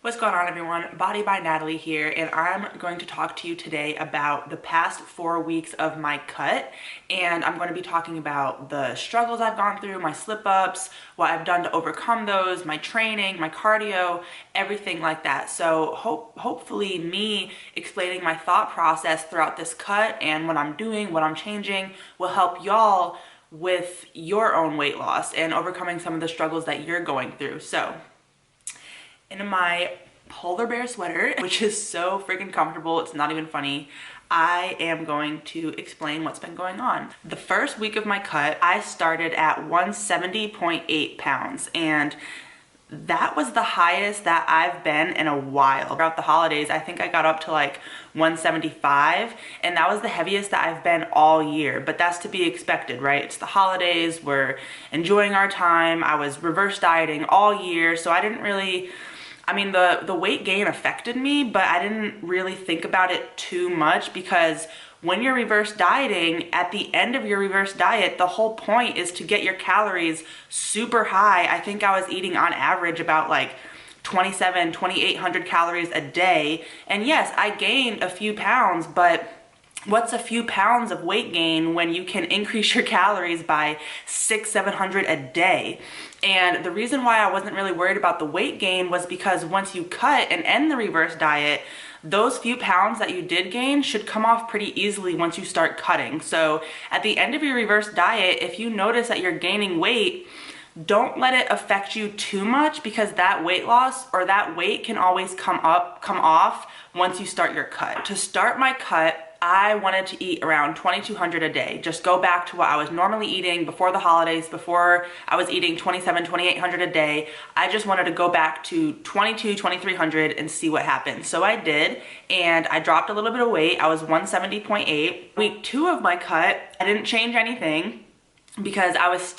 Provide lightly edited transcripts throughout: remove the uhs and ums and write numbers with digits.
What's going on, everyone? Body by Natalie here, and I'm going to talk to you today about the past 4 weeks of my cut, and I'm going to be talking about the struggles I've gone through, my slip-ups, what I've done to overcome those, my training, my cardio, everything like that. So hopefully me explaining my thought process throughout this cut and what I'm doing, what I'm changing, will help y'all with your own weight loss and overcoming some of the struggles that you're going through. So in my polar bear sweater, which is so freaking comfortable, it's not even funny, I am going to explain what's been going on. The first week of my cut, I started at 170.8 pounds, and that was the highest that I've been in a while. Throughout the holidays, I think I got up to like 175, and that was the heaviest that I've been all year. But that's to be expected, right? It's the holidays, we're enjoying our time. I was reverse dieting all year, so I didn't really, the weight gain affected me, but I didn't really think about it too much, because when you're reverse dieting, at the end of your reverse diet, the whole point is to get your calories super high. I think I was eating on average about like 2,800 calories a day. And yes, I gained a few pounds, but what's a few pounds of weight gain when you can increase your calories by 600-700 a day? And the reason why I wasn't really worried about the weight gain was because once you cut and end the reverse diet, those few pounds that you did gain should come off pretty easily once you start cutting. So at the end of your reverse diet, if you notice that you're gaining weight, don't let it affect you too much, because that weight loss or that weight can always come off once you start your cut. To start my cut, I wanted to eat around 2,200 a day. Just go back to what I was normally eating before the holidays, before I was eating 2,800 a day. I just wanted to go back to 2,300 and see what happened. So I did, and I dropped a little bit of weight. I was 170.8. Week 2 of my cut, I didn't change anything, because I was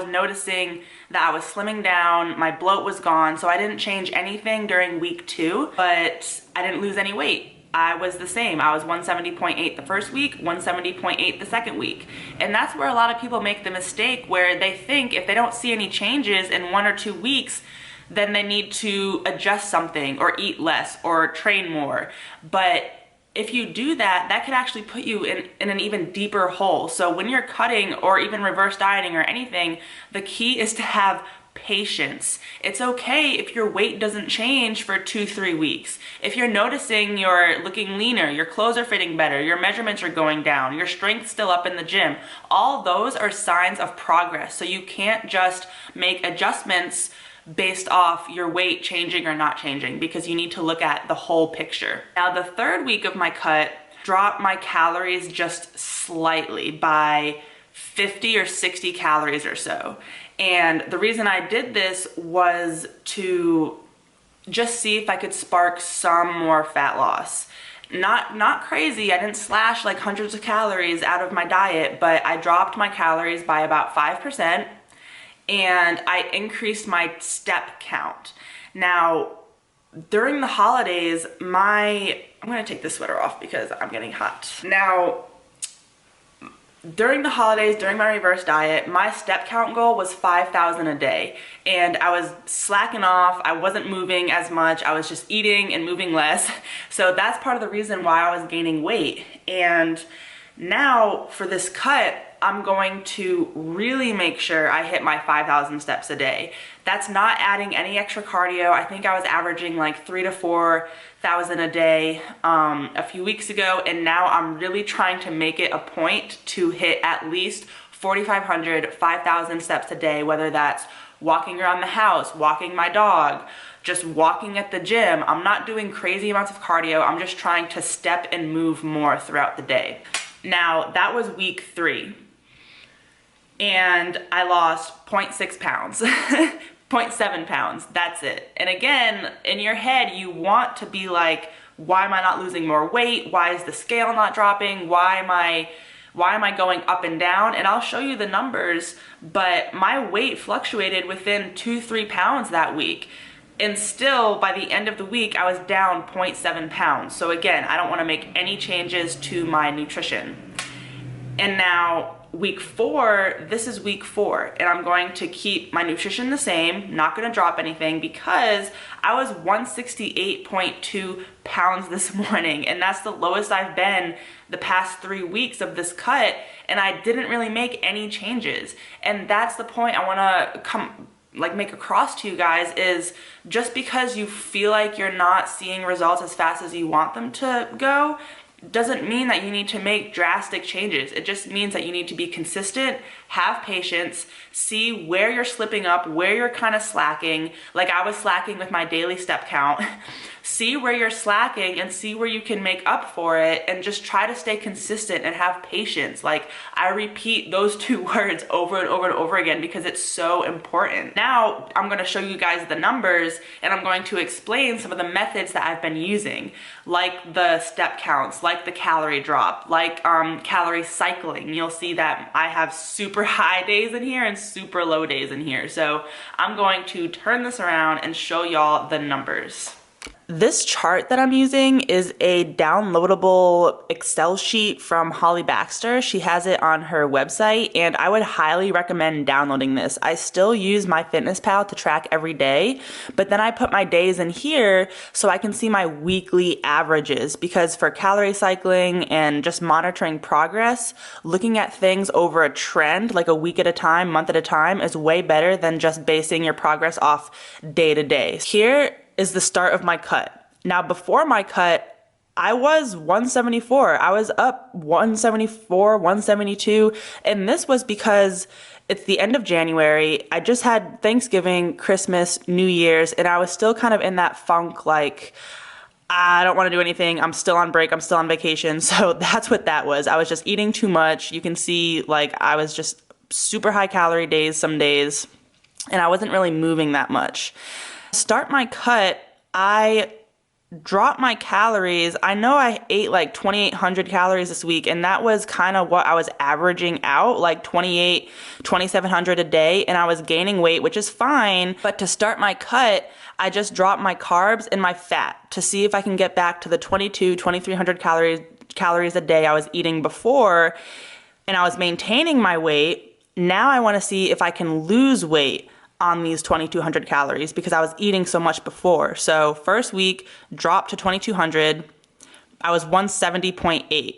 noticing that I was slimming down, my bloat was gone, so I didn't change anything during week 2, but I didn't lose any weight. I was the same. I was 170.8 the first week, 170.8 the second week. And that's where a lot of people make the mistake, where they think if they don't see any changes in 1 or 2 weeks, then they need to adjust something or eat less or train more. But if you do that, that could actually put you in an even deeper hole. So when you're cutting or even reverse dieting or anything, the key is to have patience. It's okay if your weight doesn't change for 2-3 weeks. If you're noticing you're looking leaner, your clothes are fitting better, your measurements are going down, your strength's still up in the gym, all those are signs of progress. So you can't just make adjustments based off your weight changing or not changing, because you need to look at the whole picture. Now, the third week of my cut, dropped my calories just slightly by 50 or 60 calories or so. And the reason I did this was to just see if I could spark some more fat loss. Not crazy, I didn't slash like hundreds of calories out of my diet, but I dropped my calories by about 5%, and I increased my step count. Now, during the holidays, I'm gonna take this sweater off because I'm getting hot. Now, during the holidays, during my reverse diet, my step count goal was 5,000 a day, and I was slacking off. I wasn't moving as much. I was just eating and moving less. So that's part of the reason why I was gaining weight. And now for this cut, I'm going to really make sure I hit my 5,000 steps a day. That's not adding any extra cardio. I think I was averaging like 3,000 to 4,000 a day a few weeks ago, and now I'm really trying to make it a point to hit at least 4,500, 5,000 steps a day, whether that's walking around the house, walking my dog, just walking at the gym. I'm not doing crazy amounts of cardio. I'm just trying to step and move more throughout the day. Now, that was week 3. And I lost 0.6 pounds, 0.7 pounds, that's it. And again, in your head, you want to be like, why am I not losing more weight? Why is the scale not dropping? Why am I going up and down? And I'll show you the numbers, but my weight fluctuated within 2-3 pounds that week. And still, by the end of the week, I was down 0.7 pounds. So again, I don't want to make any changes to my nutrition. And now, week 4, this is week 4, and I'm going to keep my nutrition the same, not going to drop anything, because I was 168.2 pounds this morning, and that's the lowest I've been the past 3 weeks of this cut, and I didn't really make any changes. And that's the point I want to make across to you guys, is just because you feel like you're not seeing results as fast as you want them to go doesn't mean that you need to make drastic changes. It just means that you need to be consistent, have patience, see where you're slipping up, where you're kind of slacking. Like I was slacking with my daily step count. See where you're slacking and see where you can make up for it, and just try to stay consistent and have patience. Like, I repeat those 2 words over and over and over again because it's so important. Now I'm going to show you guys the numbers, and I'm going to explain some of the methods that I've been using, like the step counts, like the calorie drop, like calorie cycling. You'll see that I have super high days in here and super low days in here. So I'm going to turn this around and show y'all the numbers. This chart that I'm using is a downloadable Excel sheet from Holly Baxter. She has it on her website, and I would highly recommend downloading this. I still use MyFitnessPal to track every day, but then I put my days in here so I can see my weekly averages, because for calorie cycling and just monitoring progress, looking at things over a trend, like a week at a time, month at a time, is way better than just basing your progress off day to day. Here is the start of my cut. Now, before my cut, I was 174. I was up 174, 172. And this was because it's the end of January. I just had Thanksgiving, Christmas, New Year's, and I was still kind of in that funk, like, I don't want to do anything. I'm still on break. I'm still on vacation. So that's what that was. I was just eating too much. You can see, like, I was just super high calorie days some days, and I wasn't really moving that much. Start my cut, I dropped my calories. I know I ate like 2,800 calories this week, and that was kind of what I was averaging out, like 2,700 a day, and I was gaining weight, which is fine. But to start my cut, I just dropped my carbs and my fat to see if I can get back to the 2,300 calories a day I was eating before, and I was maintaining my weight. Now I want to see if I can lose weight on these 2,200 calories, because I was eating so much before. So first week, dropped to 2,200. I was 170.8.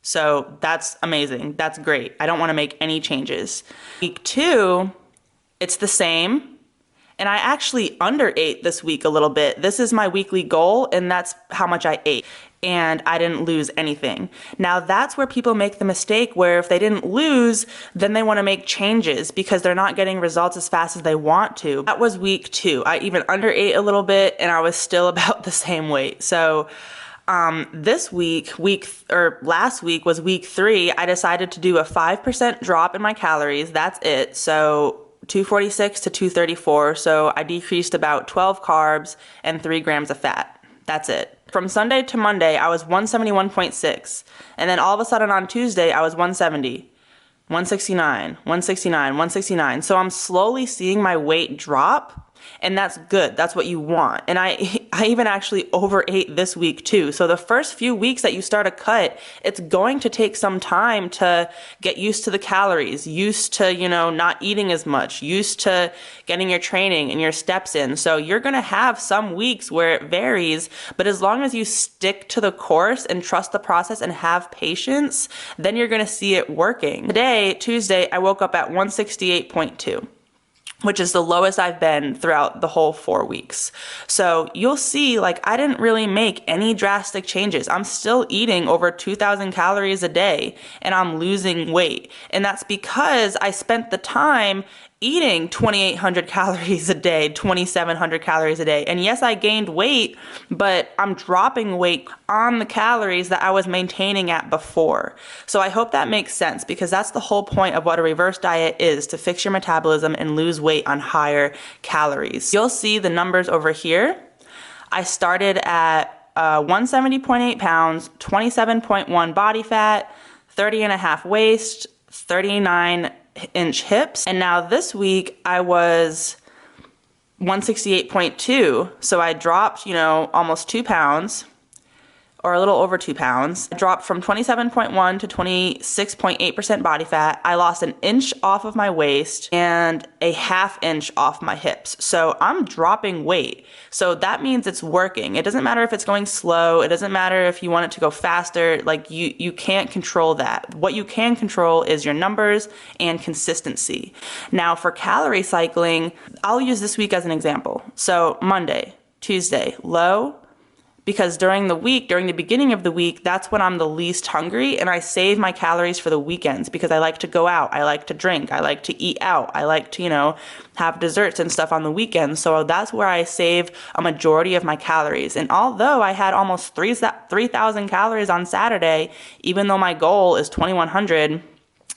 So that's amazing. That's great. I don't want to make any changes. Week 2, it's the same. And I actually underate this week a little bit. This is my weekly goal, and that's how much I ate. And I didn't lose anything. Now that's where people make the mistake, where if they didn't lose, then they want to make changes because they're not getting results as fast as they want to. That was week 2. I even underate a little bit, and I was still about the same weight. So this week, last week was week 3. I decided to do a 5% drop in my calories. That's it. So 246 to 234. So I decreased about 12 carbs and 3 grams of fat. That's it. From Sunday to Monday, I was 171.6. And then all of a sudden on Tuesday, I was 170, 169, 169, 169. So I'm slowly seeing my weight drop. And that's good. That's what you want. And I even actually overate this week too. So the first few weeks that you start a cut, it's going to take some time to get used to the calories, used to, not eating as much, used to getting your training and your steps in. So you're going to have some weeks where it varies, but as long as you stick to the course and trust the process and have patience, then you're going to see it working. Today, Tuesday, I woke up at 168.2. which is the lowest I've been throughout the whole 4 weeks. So you'll see, I didn't really make any drastic changes. I'm still eating over 2,000 calories a day, and I'm losing weight. And that's because I spent the time eating 2,800 calories a day, 2,700 calories a day. And yes, I gained weight, but I'm dropping weight on the calories that I was maintaining at before. So I hope that makes sense, because that's the whole point of what a reverse diet is, to fix your metabolism and lose weight on higher calories. You'll see the numbers over here. I started at 170.8 pounds, 27.1 body fat, 30.5 waist, 39-inch hips. And now this week I was 168.2. So I dropped, almost 2 pounds or a little over 2 pounds. I dropped from 27.1 to 26.8% body fat. I lost an inch off of my waist and a half inch off my hips. So I'm dropping weight. So that means it's working. It doesn't matter if it's going slow. It doesn't matter if you want it to go faster. Like you can't control that. What you can control is your numbers and consistency. Now for calorie cycling, I'll use this week as an example. So Monday, Tuesday, low, because during the week, during the beginning of the week, that's when I'm the least hungry, and I save my calories for the weekends because I like to go out, I like to drink, I like to eat out, I like to, have desserts and stuff on the weekends. So that's where I save a majority of my calories. And although I had almost 3,000 calories on Saturday, even though my goal is 2,100,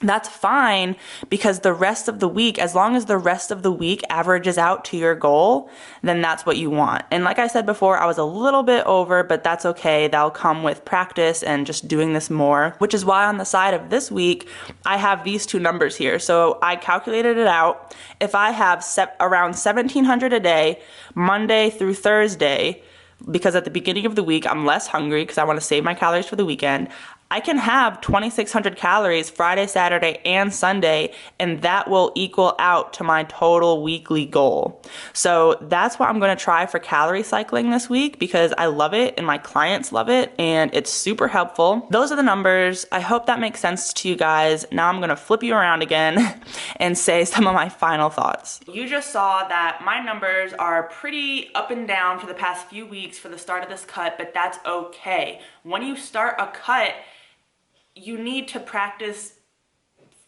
that's fine, because the rest of the week, as long as the rest of the week averages out to your goal, then that's what you want. And like I said before, I was a little bit over, but that's okay. That'll come with practice and just doing this more, which is why on the side of this week, I have these two numbers here. So I calculated it out. If I have around 1,700 a day, Monday through Thursday, because at the beginning of the week, I'm less hungry because I want to save my calories for the weekend, I can have 2,600 calories Friday, Saturday, and Sunday, and that will equal out to my total weekly goal. So that's what I'm going to try for calorie cycling this week, because I love it and my clients love it and it's super helpful. Those are the numbers. I hope that makes sense to you guys. Now I'm going to flip you around again and say some of my final thoughts. You just saw that my numbers are pretty up and down for the past few weeks for the start of this cut, but that's okay. When you start a cut, you need to practice,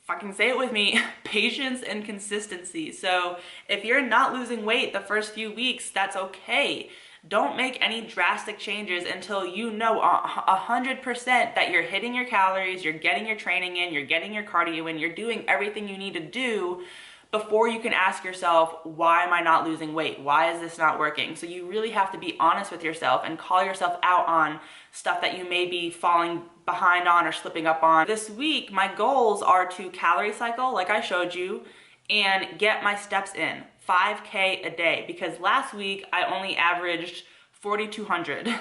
fucking say it with me, patience and consistency. So if you're not losing weight the first few weeks, that's okay. Don't make any drastic changes until you know 100% that you're hitting your calories, you're getting your training in, you're getting your cardio in, you're doing everything you need to do before you can ask yourself, why am I not losing weight? Why is this not working? So you really have to be honest with yourself and call yourself out on stuff that you may be falling behind on or slipping up on. This week, my goals are to calorie cycle, like I showed you, and get my steps in, 5K a day, because last week I only averaged 4,200.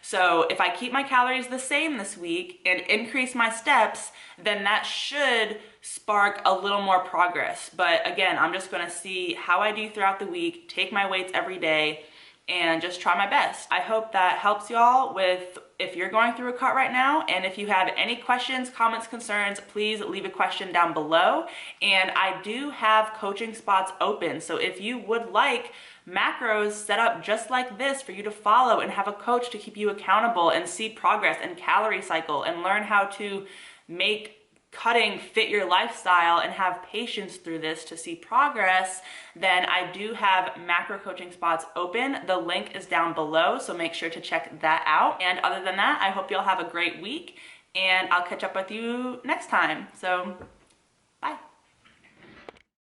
So if I keep my calories the same this week and increase my steps, then that should spark a little more progress. But again, I'm just gonna see how I do throughout the week, take my weights every day, and just try my best. I hope that helps y'all with if you're going through a cut right now. And if you have any questions, comments, concerns, please leave a question down below. And I do have coaching spots open. So if you would like macros set up just like this for you to follow and have a coach to keep you accountable and see progress and calorie cycle and learn how to make cutting fit your lifestyle and have patience through this to see progress, then I do have macro coaching spots open. The link is down below, so make sure to check that out. And other than that, I hope y'all have a great week, and I'll catch up with you next time. So, bye.